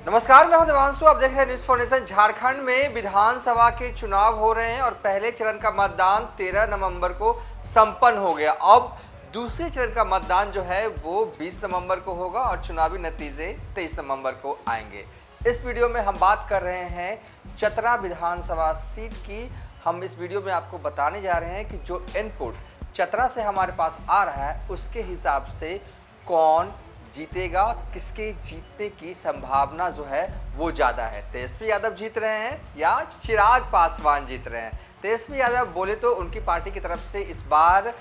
नमस्कार, मैं हूं देवांशु। आप देख रहे हैं न्यूज फॉर नेशन। झारखंड में विधानसभा के चुनाव हो रहे हैं और पहले चरण का मतदान 13 नवंबर को संपन्न हो गया। अब दूसरे चरण का मतदान जो है वो 20 नवंबर को होगा और चुनावी नतीजे 23 नवंबर को आएंगे। इस वीडियो में हम बात कर रहे हैं चतरा विधानसभा सीट की। हम इस वीडियो में आपको बताने जा रहे हैं कि जो इनपुट चतरा से हमारे पास आ रहा है उसके हिसाब से कौन जीतेगा, किसके जीतने की संभावना जो है वो ज़्यादा है। तेजस्वी यादव जीत रहे हैं या चिराग पासवान जीत रहे हैं। तेजस्वी यादव बोले तो उनकी पार्टी की तरफ से इस बार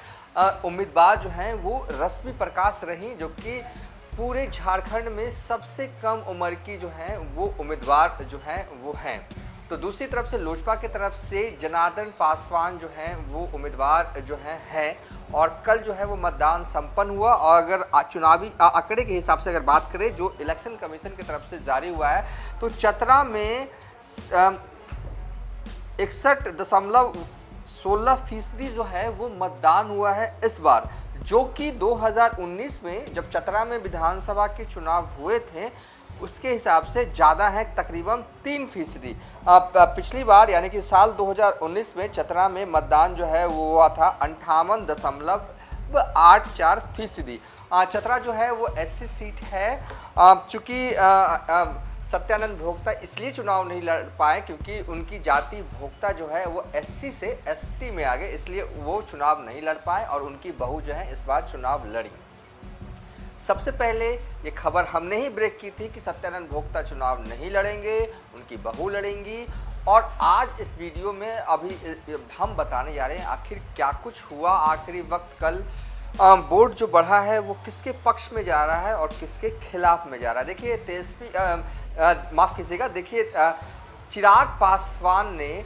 उम्मीदवार जो हैं वो रश्मि प्रकाश रही, जो कि पूरे झारखंड में सबसे कम उम्र की जो है वो उम्मीदवार जो हैं वो हैं। तो दूसरी तरफ से लोजपा की तरफ से जनार्दन पासवान जो हैं वो उम्मीदवार जो हैं और कल जो है वो मतदान संपन्न हुआ। और अगर चुनावी आंकड़े के हिसाब से अगर बात करें जो इलेक्शन कमीशन की तरफ से जारी हुआ है तो चतरा में 61.16% जो है वो मतदान हुआ है इस बार, जो कि 2019 में जब चतरा में विधानसभा के चुनाव हुए थे उसके हिसाब से ज़्यादा है, तकरीबन 3%। पिछली बार यानी कि साल 2019 में चतरा में मतदान जो है वो हुआ था 58.84%। चतरा जो है वो एससी सीट है। चूँकि सत्यानंद भोक्ता इसलिए चुनाव नहीं लड़ पाए क्योंकि उनकी जाति भोक्ता जो है वो एससी से एसटी में आ गए, इसलिए वो चुनाव नहीं लड़ पाए और उनकी बहू जो है इस बार चुनाव लड़ी। सबसे पहले ये खबर हमने ही ब्रेक की थी कि सत्यानंद भोक्ता चुनाव नहीं लड़ेंगे, उनकी बहू लड़ेंगी। और आज इस वीडियो में अभी हम बताने जा रहे हैं आखिर क्या कुछ हुआ आखिरी वक्त। कल वोट जो बढ़ा है वो किसके पक्ष में जा रहा है और किसके खिलाफ में जा रहा है। देखिए तेजस्वी माफ़ कीजिएगा, देखिए चिराग पासवान ने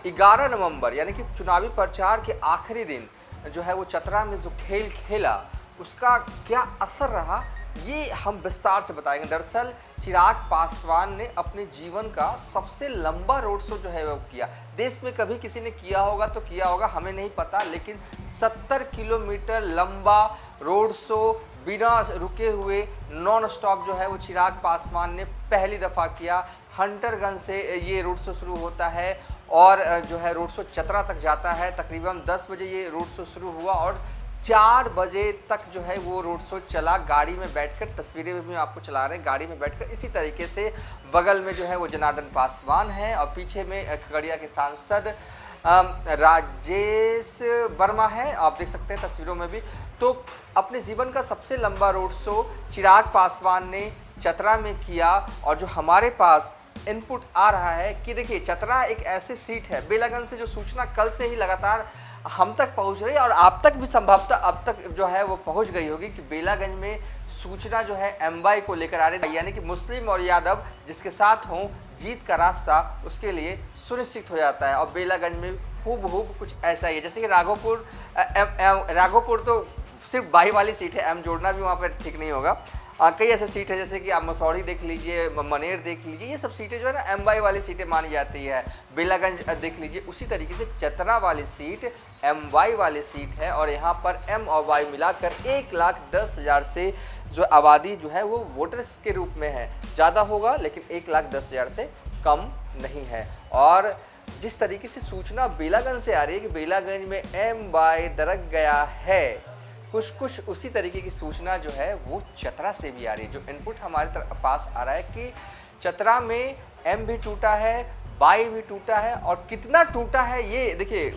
11 नवंबर यानी कि चुनावी प्रचार के आखिरी दिन जो है वो चतरा में जो खेल खेला उसका क्या असर रहा ये हम विस्तार से बताएंगे। दरअसल चिराग पासवान ने अपने जीवन का सबसे लंबा रोड शो जो है वो किया। देश में कभी किसी ने किया होगा तो किया होगा, हमें नहीं पता, लेकिन 70 किलोमीटर लंबा रोड शो बिना रुके हुए नॉन स्टॉप जो है वो चिराग पासवान ने पहली दफ़ा किया। हंटरगंज से ये रोड शो शुरू होता है और जो है रोड शो चतरा तक जाता है। तकरीबन 10 बजे ये रोड शो शुरू हुआ और 4 बजे तक जो है वो रोड शो चला। गाड़ी में बैठकर, तस्वीरें भी आपको चला रहे हैं, गाड़ी में बैठकर इसी तरीके से बगल में जो है वो जनार्दन पासवान है और पीछे में खगड़िया के सांसद राजेश वर्मा है, आप देख सकते हैं तस्वीरों में भी। तो अपने जीवन का सबसे लंबा रोड शो चिराग पासवान ने चतरा में किया। और जो हमारे पास इनपुट आ रहा है कि देखिए चतरा एक ऐसी सीट है, बेलागंज से जो सूचना कल से ही लगातार हम तक पहुंच रही है और आप तक भी संभवतः अब तक जो है वो पहुंच गई होगी कि बेलागंज में सूचना जो है एमवाई को लेकर आ रही है, यानी कि मुस्लिम और यादव जिसके साथ हों जीत का रास्ता उसके लिए सुनिश्चित हो जाता है। और बेलागंज में हूबहू कुछ ऐसा ही है, जैसे कि राघोपुर तो सिर्फ बाई वाली सीट है, एम जोड़ना भी वहाँ पर ठीक नहीं होगा। कई ऐसे सीट है जैसे कि आप मसौड़ी देख लीजिए, मनेर देख लीजिए, ये सब सीटें जो है ना एम वाई वाली सीटें मानी जाती है। बेलागंज देख लीजिए, उसी तरीके से चतरा वाली सीट एम वाई वाली सीट है और यहाँ पर एम और वाई मिलाकर 1,10,000 से जो आबादी जो है वो वोटर्स के रूप में है। ज़्यादा होगा लेकिन 1,10,000 से कम नहीं है। और जिस तरीके से सूचना बेलागंज से आ रही है कि बेलागंज में एम वाई दरक गया है, कुछ उसी तरीके की सूचना जो है वो चतरा से भी आ रही है। जो इनपुट हमारे पास आ रहा है कि चतरा में एम भी टूटा है, वाई भी टूटा है, और कितना टूटा है ये देखिए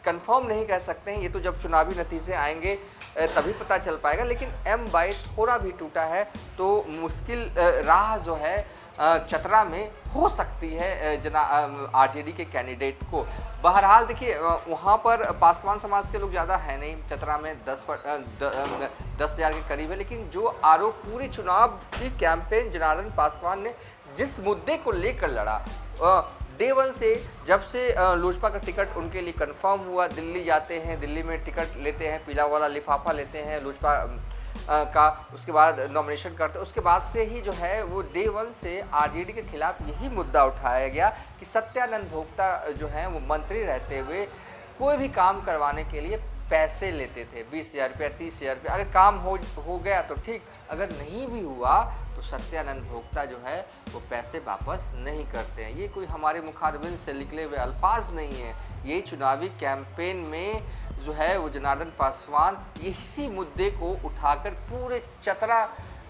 कंफर्म नहीं कह सकते हैं, ये तो जब चुनावी नतीजे आएंगे तभी पता चल पाएगा। लेकिन एम वाई थोड़ा भी टूटा है तो मुश्किल राह जो है चतरा में हो सकती है आरजेडी के कैंडिडेट को। बहरहाल देखिए वहाँ पर पासवान समाज के लोग ज़्यादा है नहीं, चतरा में 10,000 के करीब है। लेकिन जो आरोप पूरे चुनाव की कैंपेन जनार्दन पासवान ने जिस मुद्दे को लेकर लड़ा, डे वन से जब से लोजपा का टिकट उनके लिए कंफर्म हुआ, दिल्ली जाते हैं, दिल्ली में टिकट लेते हैं, पीला वाला लिफाफा लेते हैं लोजपा का, उसके बाद नॉमिनेशन करते, उसके बाद से ही जो है वो डे वन से आरजेडी के खिलाफ यही मुद्दा उठाया गया कि सत्यानंद भोक्ता जो हैं वो मंत्री रहते हुए कोई भी काम करवाने के लिए पैसे लेते थे, 20,000 रुपया, 30,000 रुपया। अगर काम हो गया तो ठीक, अगर नहीं भी हुआ तो तो सत्यानंद भोक्ता जो है वो पैसे वापस नहीं करते हैं। ये कोई हमारे मुखारबिन से निकले हुए अल्फाज नहीं है, ये चुनावी कैंपेन में जो है वो जनार्दन पासवान इसी मुद्दे को उठाकर पूरे चतरा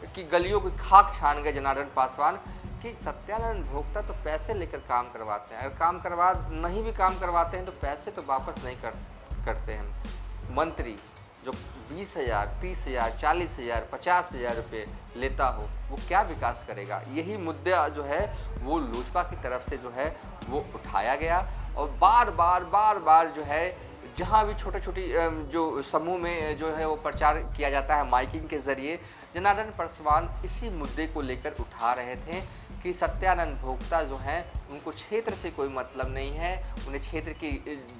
की गलियों की खाक छान गए जनार्दन पासवान कि सत्यानंद भोक्ता तो पैसे लेकर काम करवाते हैं, अगर काम करवाते हैं तो पैसे तो वापस नहीं करते हैं। मंत्री जो 20,000, 30,000, 40,000, 50,000 रुपये लेता हो वो क्या विकास करेगा? यही मुद्दा जो है वो लोजपा की तरफ से जो है वो उठाया गया और बार बार जो है जहाँ भी छोटी जो समूह में जो है वो प्रचार किया जाता है माइकिंग के ज़रिए, जनार्दन पासवान इसी मुद्दे को लेकर उठा रहे थे कि सत्यानंद भोक्ता जो हैं उनको क्षेत्र से कोई मतलब नहीं है, उन्हें क्षेत्र की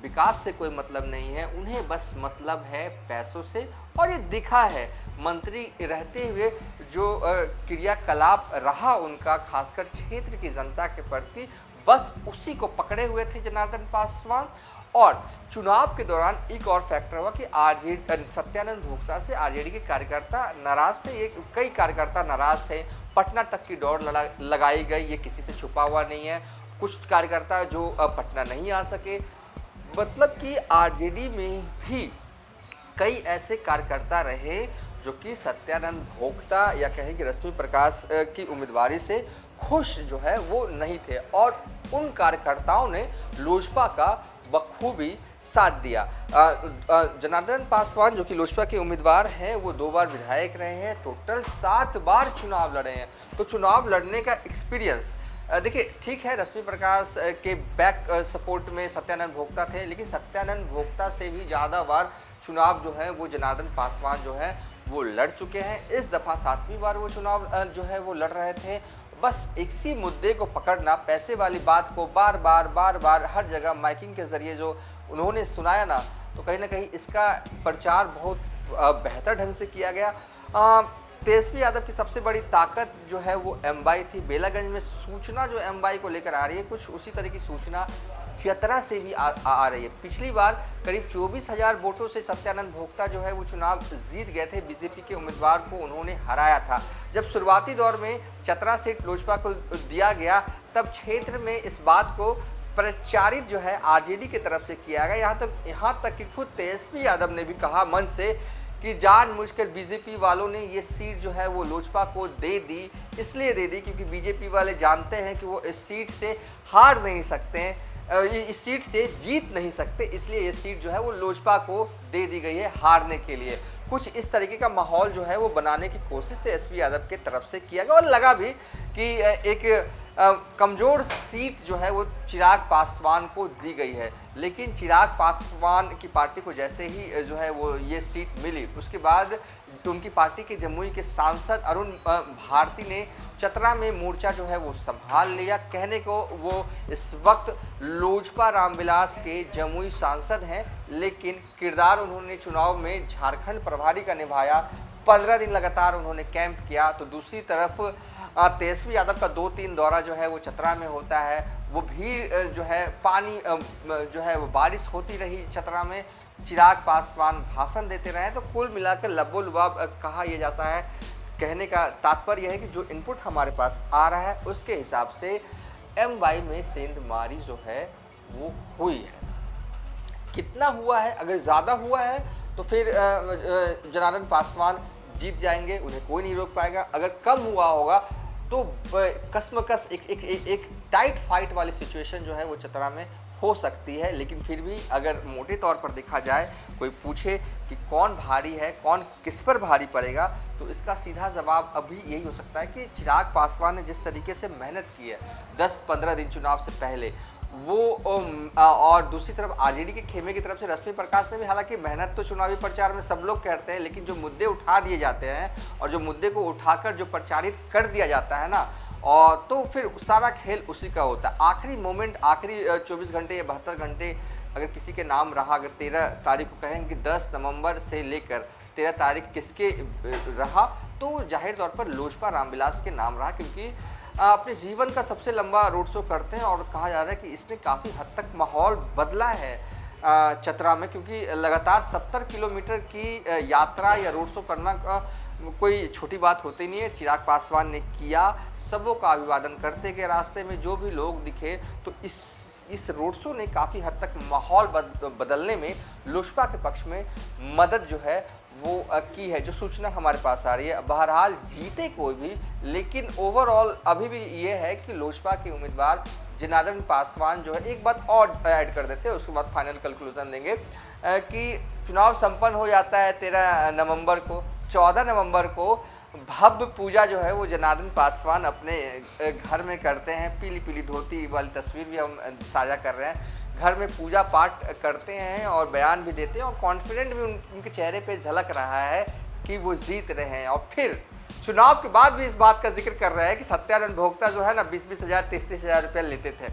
विकास से कोई मतलब नहीं है, उन्हें बस मतलब है पैसों से। और ये दिखा है मंत्री रहते हुए जो क्रियाकलाप रहा उनका, खासकर क्षेत्र की जनता के प्रति, बस उसी को पकड़े हुए थे जनार्दन पासवान। और चुनाव के दौरान एक और फैक्टर हुआ कि सत्यानंद भोक्ता से आरजेडी के कार्यकर्ता नाराज थे, ये कई कार्यकर्ता नाराज थे, पटना तक की दौड़ लगाई गई, ये किसी से छुपा हुआ नहीं है। कुछ कार्यकर्ता जो पटना नहीं आ सके, मतलब कि आरजेडी में भी कई ऐसे कार्यकर्ता रहे जो कि सत्यानंद भोक्ता या कहें कि रश्मि प्रकाश की उम्मीदवारी से खुश जो है वो नहीं थे और उन कार्यकर्ताओं ने लोजपा का बखूबी साथ दिया। जनार्दन पासवान जो कि लोजपा के उम्मीदवार हैं वो 2 बार विधायक रहे हैं, टोटल 7 बार चुनाव लड़े हैं। तो चुनाव लड़ने का एक्सपीरियंस देखिए, ठीक है रश्मि प्रकाश के बैक सपोर्ट में सत्यानंद भोक्ता थे, लेकिन सत्यानंद भोक्ता से भी ज़्यादा बार चुनाव जो है वो जनार्दन पासवान जो है वो लड़ चुके हैं। इस दफ़ा 7वीं बार वो चुनाव जो है वो लड़ रहे थे। बस इसी मुद्दे को पकड़ना, पैसे वाली बात को बार बार हर जगह माइकिंग के ज़रिए जो उन्होंने सुनाया ना, तो कहीं ना कहीं इसका प्रचार बहुत बेहतर ढंग से किया गया। तेजस्वी यादव की सबसे बड़ी ताकत जो है वो एमवाई थी। बेलागंज में सूचना जो एमवाई को लेकर आ रही है, कुछ उसी तरह की सूचना चतरा से भी आ रही है। पिछली बार करीब 24,000 वोटों से सत्यानंद भोक्ता जो है वो चुनाव जीत गए थे, बीजेपी के उम्मीदवार को उन्होंने हराया था। जब शुरुआती दौर में चतरा सीट लोजपा को दिया गया, तब क्षेत्र में इस बात को प्रचारित जो है आरजेडी की तरफ से किया गया। यहाँ तक कि खुद तेजस्वी यादव ने भी कहा मन से कि जानबूझकर बीजेपी वालों ने ये सीट जो है वो लोजपा को दे दी, इसलिए दे दी क्योंकि बीजेपी वाले जानते हैं कि वो इस सीट से हार नहीं सकते हैं, इस सीट से जीत नहीं सकते, इसलिए ये सीट जो है वो लोजपा को दे दी गई है हारने के लिए। कुछ इस तरीके का माहौल जो है वो बनाने की कोशिश तेजस्वी यादव के तरफ से किया गया और लगा भी कि एक कमज़ोर सीट जो है वो चिराग पासवान को दी गई है। लेकिन चिराग पासवान की पार्टी को जैसे ही जो है वो ये सीट मिली, उसके बाद उनकी पार्टी के जमुई के सांसद अरुण भारती ने चतरा में मोर्चा जो है वो संभाल लिया। कहने को वो इस वक्त लोजपा रामविलास के जमुई सांसद हैं, लेकिन किरदार उन्होंने चुनाव में झारखंड प्रभारी का निभाया। 15 दिन लगातार उन्होंने कैंप किया। तो दूसरी तरफ तेजस्वी यादव का 2-3 दौरा जो है वो चतरा में होता है, वो भीड़ जो है पानी जो है वो बारिश होती रही चतरा में, चिराग पासवान भाषण देते रहे। तो कुल मिलाकर लबोलुबाब कहा यह जाता है। कहने का तात्पर्य है कि जो इनपुट हमारे पास आ रहा है उसके हिसाब से एमवाई में सेंधमारी जो है वो हुई है। कितना हुआ है? अगर ज़्यादा हुआ है तो फिर जनार्दन पासवान जीत जाएंगे, उन्हें कोई नहीं रोक पाएगा। अगर कम हुआ होगा तो कसमकस एक टाइट फाइट वाली सिचुएशन जो है वो चतरा में हो सकती है। लेकिन फिर भी अगर मोटे तौर पर देखा जाए, कोई पूछे कि कौन भारी है, कौन किस पर भारी पड़ेगा, तो इसका सीधा जवाब अभी यही हो सकता है कि चिराग पासवान ने जिस तरीके से मेहनत की है 10-15 दिन चुनाव से पहले, वो और दूसरी तरफ आरजेडी के खेमे की तरफ से रश्मि प्रकाश ने भी, हालांकि मेहनत तो चुनावी प्रचार में सब लोग करते हैं, लेकिन जो मुद्दे उठा दिए जाते हैं और जो मुद्दे को उठाकर जो प्रचारित कर दिया जाता है ना, और तो फिर सारा खेल उसी का होता है। आखिरी मोमेंट, आखिरी 24 घंटे या 72 घंटे अगर किसी के नाम रहा, अगर 13 तारीख को कहें कि 10 नवंबर से लेकर 13 तारीख किसके रहा, तो जाहिर तौर पर लोजपा रामविलास के नाम रहा, क्योंकि अपने जीवन का सबसे लंबा रोड शो करते हैं और कहा जा रहा है कि इसने काफ़ी हद तक माहौल बदला है चतरा में, क्योंकि लगातार 70 किलोमीटर की यात्रा या रोड शो करना कोई छोटी बात होती नहीं है। चिराग पासवान ने किया, सबों का अभिवादन करते गए, रास्ते में जो भी लोग दिखे। तो इस रोड शो ने काफ़ी हद तक माहौल बदलने में लोजपा के पक्ष में मदद जो है वो की है, जो सूचना हमारे पास आ रही है। बहरहाल जीते कोई भी, लेकिन ओवरऑल अभी भी ये है कि लोजपा के उम्मीदवार जनार्दन पासवान जो है, एक बात और ऐड कर देते हैं उसके बाद फाइनल कंक्लूजन देंगे कि चुनाव संपन्न हो जाता है 13 नवंबर को। 14 नवंबर को भव्य पूजा जो है वो जनार्दन पासवान अपने घर में करते हैं। पीली पीली धोती वाली तस्वीर भी हम साझा कर रहे हैं। घर में पूजा पाठ करते हैं और बयान भी देते हैं, और कॉन्फिडेंट भी उनके चेहरे पे झलक रहा है कि वो जीत रहे हैं। और फिर चुनाव के बाद भी इस बात का जिक्र कर रहे हैं कि सत्यानंद भोक्ता जो है ना 20-20 हज़ार 30-30 हज़ार रुपया लेते थे।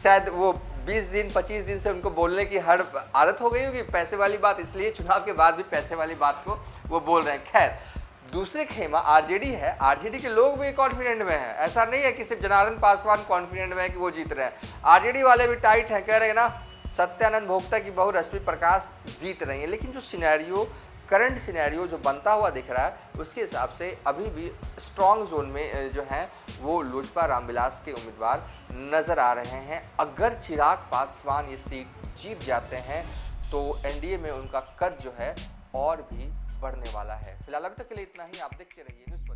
शायद वो 20 दिन 25 दिन से उनको बोलने की हर आदत हो गई होगी पैसे वाली बात, इसलिए चुनाव के बाद भी पैसे वाली बात को वो बोल रहे हैं। खैर, दूसरे खेमा आरजेडी है। आरजेडी के लोग भी कॉन्फिडेंट में हैं, ऐसा नहीं है कि सिर्फ जनार्दन पासवान कॉन्फिडेंट में है कि वो जीत रहे हैं। आरजेडी वाले भी टाइट हैं, कह रहे हैं ना सत्यानंद भोक्ता की बहू रश्मि प्रकाश जीत रही है। लेकिन जो सिनेरियो, करंट सिनेरियो जो बनता हुआ दिख रहा है, उसके हिसाब से अभी भी स्ट्रॉन्ग जोन में जो है वो लोजपा रामविलास के उम्मीदवार नज़र आ रहे हैं। अगर चिराग पासवान ये सीट जीत जाते हैं तो एनडीए में उनका कद जो है और भी बढ़ने वाला है। फिलहाल अभी तक के लिए इतना ही। आप देखते रहिए न्यूज़।